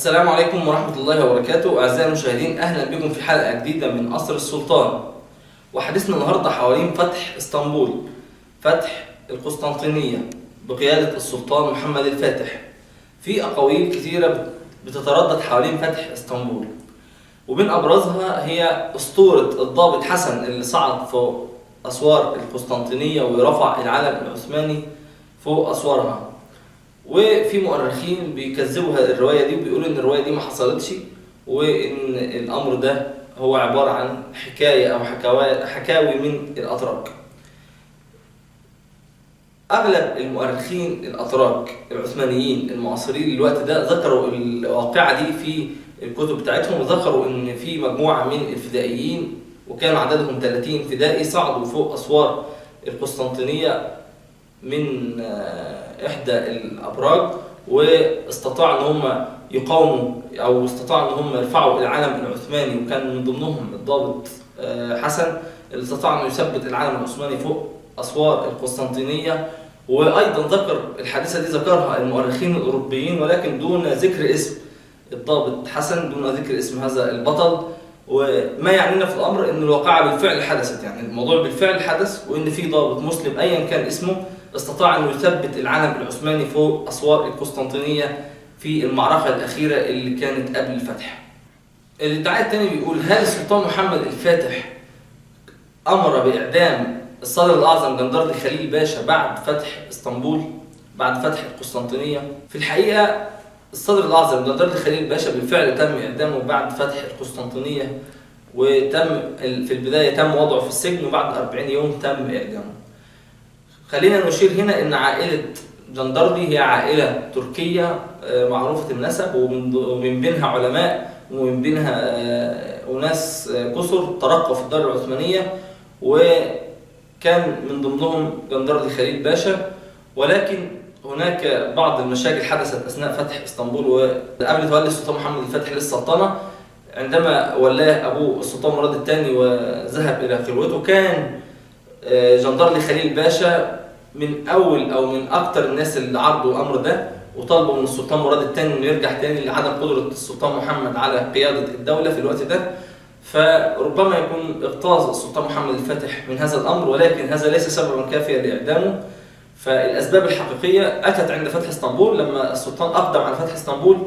السلام عليكم ورحمة الله وبركاته. أعزائي المشاهدين، أهلا بكم في حلقة جديدة من قصر السلطان. وحديثنا النهاردة حوالين فتح اسطنبول، فتح القسطنطينية بقيادة السلطان محمد الفاتح. في أقاويل كثيرة بتتردد حوالين فتح اسطنبول، ومن أبرزها هي أسطورة الضابط حسن اللي صعد فوق أسوار القسطنطينية ورفع العلم العثماني فوق أسوارها. وفي مؤرخين بيكذبوا الرواية دي وبيقولوا إن الرواية دي ما حصلتش، وإن الأمر ده هو عبارة عن حكاية أو حكاوي من الأتراك. أغلب المؤرخين الأتراك العثمانيين المعاصرين للوقت ده ذكروا الواقعة دي في الكتب بتاعتهم، وذكروا إن في مجموعة من الفدائيين وكان عددهم 30 فدائي صعدوا فوق أسوار القسطنطينية من إحدى الأبراج، واستطاعوا إن هم يقاوموا أو استطاعوا إن هم يرفعوا العلم العثماني، وكان من ضمنهم الضابط حسن اللي استطاع إنه يثبت العلم العثماني فوق أسوار القسطنطينية. وأيضا ذكر الحادثة دي ذكرها المؤرخين الأوروبيين ولكن دون ذكر اسم الضابط حسن، دون ذكر اسم هذا البطل. وما يعنينا في الأمر إن الواقعة بالفعل حدثت، يعني الموضوع بالفعل حدث، وإن في ضابط مسلم أيا كان اسمه استطاع أن يثبت العلم العثماني فوق أسوار القسطنطينية في المعركة الأخيرة اللي كانت قبل الفتح. الادعاء الثاني بيقول: هل السلطان محمد الفاتح أمر بإعدام الصدر الأعظم جندرلي خليل باشا بعد فتح اسطنبول، بعد فتح القسطنطينية؟ في الحقيقة الصدر الأعظم جندرلي خليل باشا بالفعل تم إعدامه بعد فتح القسطنطينية، وتم في البداية تم وضعه في السجن، وبعد 40 يوم تم إعدامه. خلينا نشير هنا ان عائلة جندرلي هي عائلة تركية معروفة النسب، ومن بينها علماء ومن بينها أناس كثر ترقوا في الدولة العثمانية، وكان من ضمنهم جندرلي خليل باشا. ولكن هناك بعض المشاكل حدثت أثناء فتح اسطنبول وقبل تولي السلطان محمد الفاتح للسلطنة. عندما ولاه أبوه السلطان مراد الثاني وذهب إلى خلوته، كان جندرلي خليل باشا من أول أو من أكتر الناس اللي عرضوا الأمر ده وطالبوا من السلطان مراد الثاني إنه يرجع تاني لعدم قدرة السلطان محمد على قيادة الدولة في الوقت ده. فربما يكون اغتاظ السلطان محمد الفاتح من هذا الأمر، ولكن هذا ليس سببا كافيا لإعدامه. فالأسباب الحقيقية أتت عند فتح اسطنبول، لما السلطان أقدم على فتح اسطنبول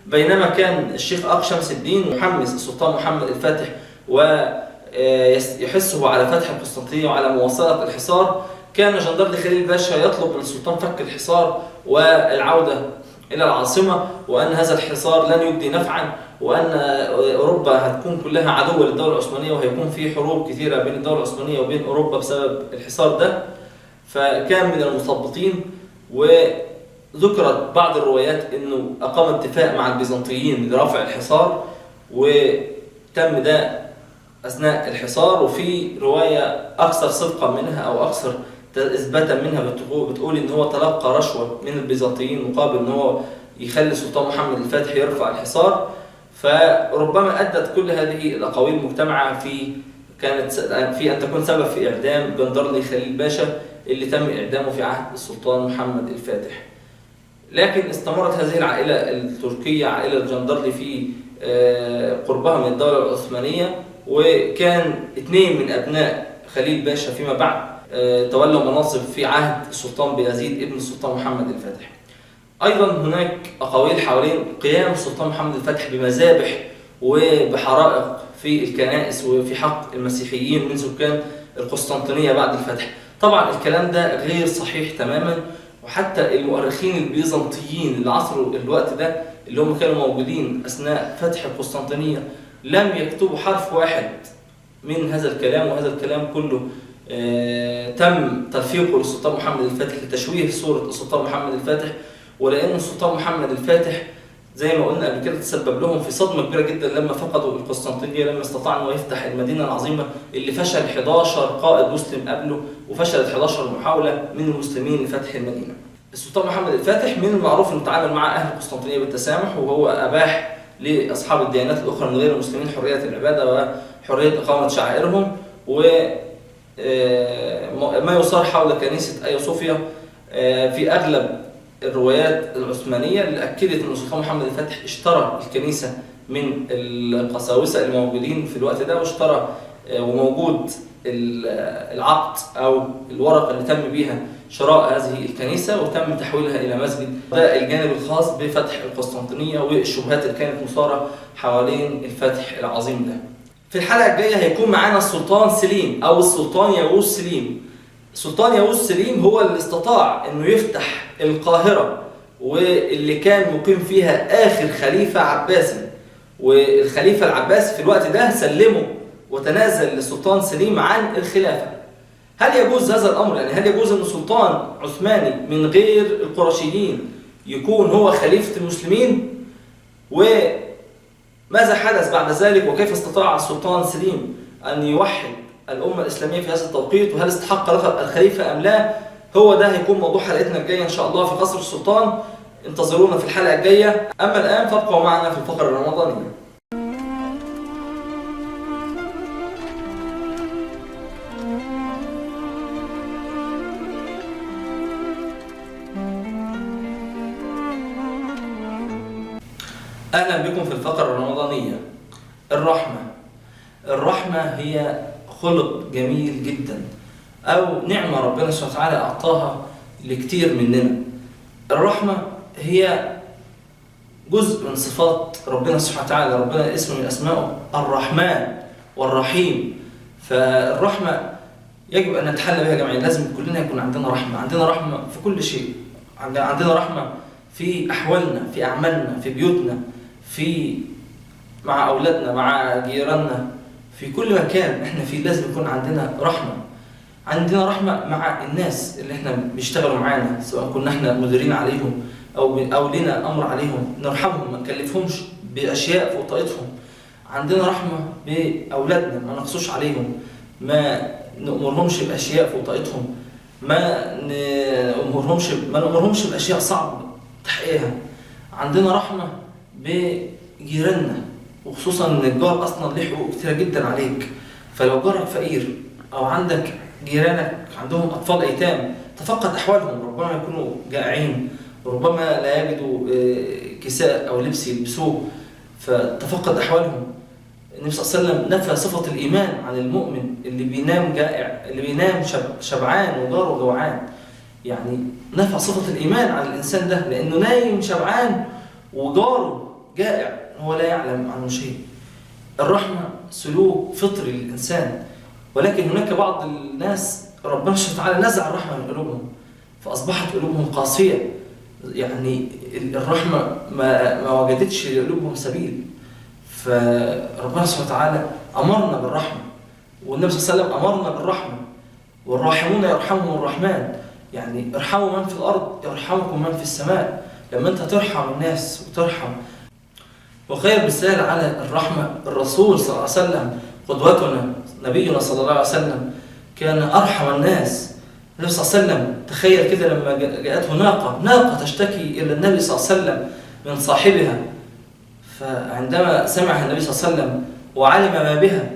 بينما كان الشيخ أق شمس الدين محمس السلطان محمد الفاتح ويحثه على فتح القسطنطينية وعلى مواصلة الحصار. كان جندرلي خليل باشا يطلب من السلطان فك الحصار والعودة إلى العاصمة، وأن هذا الحصار لن يجدي نفعا، وأن أوروبا هتكون كلها عدوة للدولة العثمانية، وهيكون في حروب كثيرة بين الدولة العثمانية وبين أوروبا بسبب الحصار ده. فكان من المثبطين، وذكرت بعض الروايات أنه أقام اتفاق مع البيزنطيين لرفع الحصار، وتم ده أثناء الحصار. وفي رواية أكثر صدقا منها أو أكثر إثباتا منها بتقول إن هو تلقى رشوة من البيزنطيين مقابل إن هو يخلي السلطان محمد الفاتح يرفع الحصار. فربما أدت كل هذه الأقاويل مجتمعة كانت في أن تكون سبب في إعدام جندرلي خليل باشا اللي تم إعدامه في عهد السلطان محمد الفاتح. لكن استمرت هذه العائلة التركية، عائلة جندرلي، في قربها من الدولة العثمانية، وكان 2 من أبناء خليل باشا فيما بعد تولوا مناصب في عهد السلطان بايزيد ابن السلطان محمد الفاتح. أيضا هناك أقاويل حوالين قيام السلطان محمد الفاتح بمذابح وبحرائق في الكنائس وفي حق المسيحيين من سكان القسطنطينية بعد الفتح. طبعا الكلام ده غير صحيح تماما، وحتى المؤرخين البيزنطيين اللي عصروا الوقت ده اللي هم كانوا موجودين أثناء فتح القسطنطينية لم يكتبوا حرف واحد من هذا الكلام. وهذا الكلام كله تم تلفيقه للسلطان محمد الفاتح لتشويه صورة السلطان محمد الفاتح، ولأن السلطان محمد الفاتح زي ما قلنا قبل كده تسبب لهم في صدمة كبيرة جدا لما فقدوا القسطنطينية، لما استطاع انه يفتح المدينة العظيمة اللي فشل 11 قائد مسلم قبله، وفشلت 11 محاولة من المسلمين لفتح المدينة. السلطان محمد الفاتح من المعروف انه تعامل مع أهل القسطنطينية بالتسامح، وهو أباح لأصحاب الديانات الأخرى من غير المسلمين حرية العبادة وحرية إقامة شعائرهم. وما يصار حول كنيسة آيا صوفيا في أغلب الروايات العثمانية اللي أكدت أن السلطان محمد الفاتح اشترى الكنيسة من القساوسة الموجودين في الوقت ده، واشترى وموجود العقد أو الورقة اللي تم بيها شراء هذه الكنيسة وتم تحويلها إلى مسجد. ده الجانب الخاص بفتح القسطنطينية والشبهات اللي كانت مثارة حوالين الفتح العظيم ده. في الحلقة الجاية هيكون معانا السلطان سليم أو السلطان ياغوث سليم. السلطان ياغوث سليم هو اللي استطاع أنه يفتح القاهرة، واللي كان مقيم فيها آخر خليفة عباسي، والخليفة العباسي في الوقت ده سلمه وتنازل للسلطان سليم عن الخلافة. هل يجوز هذا الأمر؟ يعني هل يجوز أن سلطان عثماني من غير القرشيين يكون هو خليفة المسلمين؟ وماذا حدث بعد ذلك؟ وكيف استطاع السلطان سليم أن يوحد الأمة الإسلامية في هذا التوقيت؟ وهل استحق لقب الخليفة أم لا؟ هو ده هيكون موضوع حلقتنا الجاية إن شاء الله في قصر السلطان. انتظرونا في الحلقة الجاية. أما الآن فابقوا معنا في الفقرة الرمضانية. أهلا بكم في الفقرة الرمضانية. الرحمة هي خلق جميل جدا، أو نعمة ربنا سبحانه وتعالى أعطاها لكتير مننا. الرحمة هي جزء من صفات ربنا سبحانه وتعالى. ربنا اسم من أسمائه الرحمن والرحيم. فالرحمة يجب أن نتحلى بها جميعا. لازم كلنا يكون عندنا رحمة. عندنا رحمة في كل شيء. عندنا رحمة في أحوالنا، في أعمالنا، في بيوتنا، مع أولادنا، مع جيراننا، في كل مكان احنا فيه لازم يكون عندنا رحمة. عندنا رحمة مع الناس اللي احنا بيشتغلوا معانا، سواء كنا احنا مديرين عليهم أو لنا أمر عليهم، نرحمهم، ما نكلفهمش بأشياء فوق طاقتهم. عندنا رحمة بأولادنا، ما نقصوش عليهم، ما نأمرهمش بأشياء فوق طاقتهم، ما نأمرهمش بأشياء صعبة تحقيقها. عندنا رحمة بجيراننا، وخصوصا ان الجار اصلا له حقوق كتيره جدا عليك. فلو جارك فقير او عندك جيرانك عندهم اطفال ايتام، تفقد احوالهم. ربما يكونوا جائعين، ربما لا يجدوا كساء او لبس يلبسوه، فتفقد احوالهم. النبي صلى الله عليه وسلم نفى صفه الايمان عن المؤمن اللي بينام جائع، اللي بينام شبعان وجاره جوعان. يعني نفى صفه الايمان عن الانسان ده، لانه نايم شبعان وجاره جائع هو لا يعلم عنه شيء. الرحمة سلوك فطري للإنسان، ولكن هناك بعض الناس ربنا سبحانه وتعالى نزع الرحمة من قلوبهم، فأصبحت قلوبهم قاسية. يعني الرحمة ما وجدتش لقلوبهم سبيل. فربنا سبحانه وتعالى أمرنا بالرحمة، والنبي صلى الله عليه وسلم أمرنا بالرحمة. والراحمون يرحمهم الرحمن. يعني ارحموا من في الأرض يرحمكم من في السماء. لما أنت ترحم الناس وترحم. وخير مثال على الرحمة الرسول صلى الله عليه وسلم، قدوتنا نبينا صلى الله عليه وسلم، كان أرحم الناس. النبي صلى الله عليه وسلم تخيل كده لما جاءته ناقة تشتكي إلى النبي صلى الله عليه وسلم من صاحبها، فعندما سمعها النبي صلى الله عليه وسلم وعلم ما بها،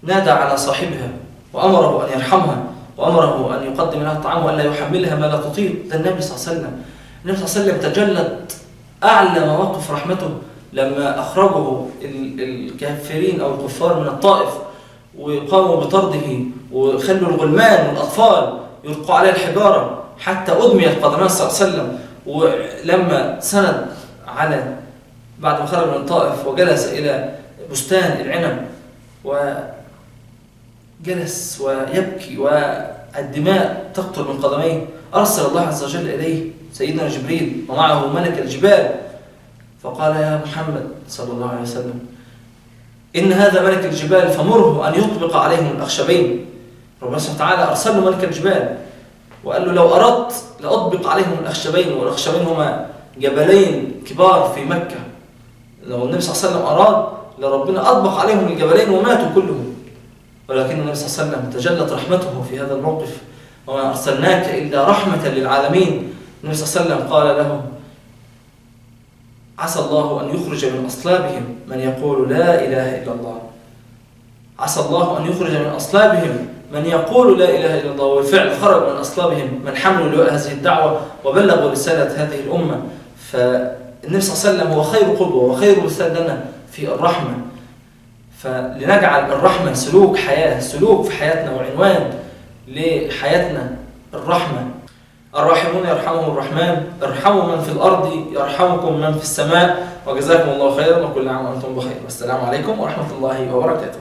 نادى على صاحبها وأمره أن يرحمها، وأمره أن يقدم لها الطعام وأن لا يحملها ما لا تطيق. ده النبي صلى الله عليه وسلم. النبي صلى الله عليه وسلم تجلت أعلى مواقف رحمته لما أخرجه الكافرين أو الكفار من الطائف، وقاموا بطرده، وخلوا الغلمان والأطفال يلقوا عليه الحجارة حتى أدميت قدمان صلى الله عليه وسلم. ولما سند بعد ما خرج من الطائف وجلس إلى بستان العنب وجلس ويبكي والدماء تقطر من قدميه، أرسل الله عز وجل إليه سيدنا جبريل ومعه ملك الجبال، فقال يا محمد صلى الله عليه وسلم إن هذا ملك الجبال فمره أن يطبق عليهم الأخشبين. ربنا سبحانه وتعالى أرسل له ملك الجبال وقال له لو أردت لأطبق عليهم الأخشبين، والأخشبين هما جبلين كبار في مكة. لو النبي صلى الله عليه وسلم أراد لربنا أطبق عليهم الجبلين وماتوا كلهم، ولكن النبي صلى الله عليه وسلم تجلت رحمته في هذا الموقف. وما أرسلناك إلا رحمة للعالمين. النبي صلى الله عليه وسلم قال له عسى الله أن يخرج من أصلابهم من يقول لا إله إلا الله. عسى الله أن يخرج من أصلابهم من يقول لا إله إلا الله وبالفعل خرج من أصلابهم من حملوا لواء هذه الدعوة وبلغوا رسالة هذه الأمة. فالنبي صلى الله عليه وسلم هو خير قدوة وخير مثال لنا في الرحمة. فلنجعل الرحمة سلوك حياة، سلوك في حياتنا وعنوان لحياتنا الرحمة. الراحمون يرحمهم الرحمن، ارحموا من في الأرض يرحمكم من في السماء. وجزاكم الله خيرا وكل عام وأنتم بخير، والسلام عليكم ورحمة الله وبركاته.